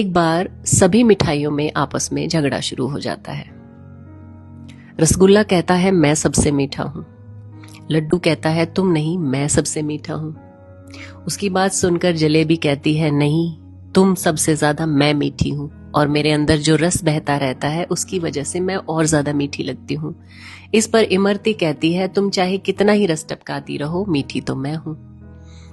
एक बार सभी मिठाइयों में आपस में झगड़ा शुरू हो जाता है। रसगुल्ला कहता है मैं सबसे मीठा हूं। लड्डू कहता है तुम नहीं, मैं सबसे मीठा हूं। उसकी बात सुनकर जलेबी कहती है नहीं, तुम सबसे ज्यादा मैं मीठी हूं और मेरे अंदर जो रस बहता रहता है उसकी वजह से मैं और ज्यादा मीठी लगती हूं। इस पर इमरती कहती है तुम चाहे कितना ही रस टपकाती रहो, मीठी तो मैं हूं।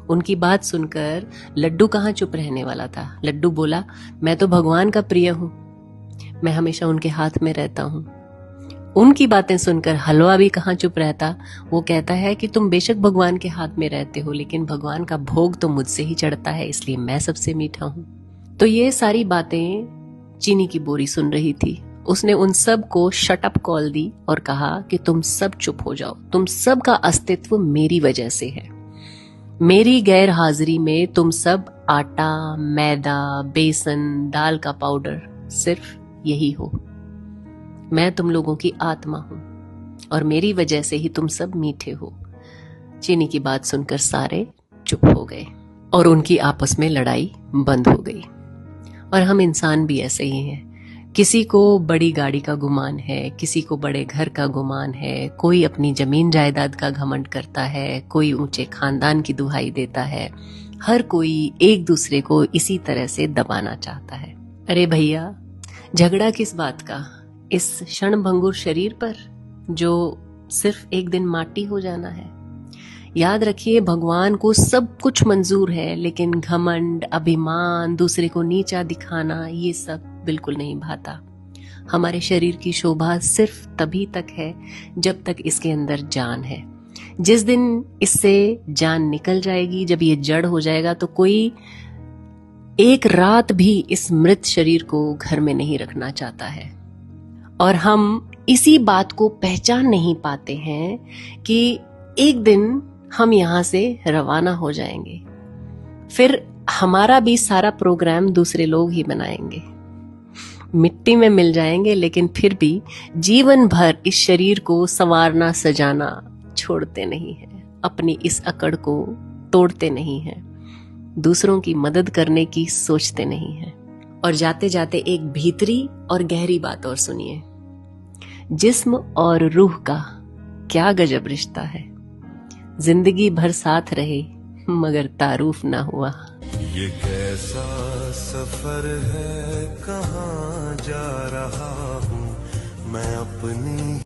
उनकी बात सुनकर लड्डू कहाँ चुप रहने वाला था। लड्डू बोला मैं तो भगवान का प्रिय हूं, मैं हमेशा उनके हाथ में रहता हूं। उनकी बातें सुनकर हलवा भी कहाँ चुप रहता। वो कहता है कि तुम बेशक भगवान के हाथ में रहते हो, लेकिन भगवान का भोग तो मुझसे ही चढ़ता है, इसलिए मैं सबसे मीठा हूं। तो ये सारी बातें चीनी की बोरी सुन रही थी। उसने उन सब को शट अप कॉल दी और कहा कि तुम सब चुप हो जाओ, तुम सब का अस्तित्व मेरी वजह से है। मेरी गैर हाजिरी में तुम सब आटा, मैदा, बेसन, दाल का पाउडर सिर्फ यही हो। मैं तुम लोगों की आत्मा हूं और मेरी वजह से ही तुम सब मीठे हो। चीनी की बात सुनकर सारे चुप हो गए और उनकी आपस में लड़ाई बंद हो गई। और हम इंसान भी ऐसे ही हैं। किसी को बड़ी गाड़ी का गुमान है, किसी को बड़े घर का गुमान है, कोई अपनी जमीन जायदाद का घमंड करता है, कोई ऊंचे खानदान की दुहाई देता है। हर कोई एक दूसरे को इसी तरह से दबाना चाहता है। अरे भैया, झगड़ा किस बात का? इस क्षणभंगुर शरीर पर जो सिर्फ एक दिन माटी हो जाना है। याद रखिए, भगवान को सब कुछ मंजूर है, लेकिन घमंड, अभिमान, दूसरे को नीचा दिखाना, ये सब बिल्कुल नहीं भाता। हमारे शरीर की शोभा सिर्फ तभी तक है जब तक इसके अंदर जान है। जिस दिन इससे जान निकल जाएगी, जब ये जड़ हो जाएगा, तो कोई एक रात भी इस मृत शरीर को घर में नहीं रखना चाहता है। और हम इसी बात को पहचान नहीं पाते हैं कि एक दिन हम यहां से रवाना हो जाएंगे, फिर हमारा भी सारा प्रोग्राम दूसरे लोग ही बनाएंगे, मिट्टी में मिल जाएंगे, लेकिन फिर भी जीवन भर इस शरीर को संवारना सजाना छोड़ते नहीं हैं, अपनी इस अकड़ को तोड़ते नहीं हैं, दूसरों की मदद करने की सोचते नहीं हैं। और जाते जाते एक भीतरी और गहरी बात और सुनिए, जिस्म और रूह का क्या गजब रिश्ता है। जिंदगी भर साथ रहे मगर तारुफ ना हुआ। ये कैसा सफर है, कहाँ जा रहा हूँ मैं अपनी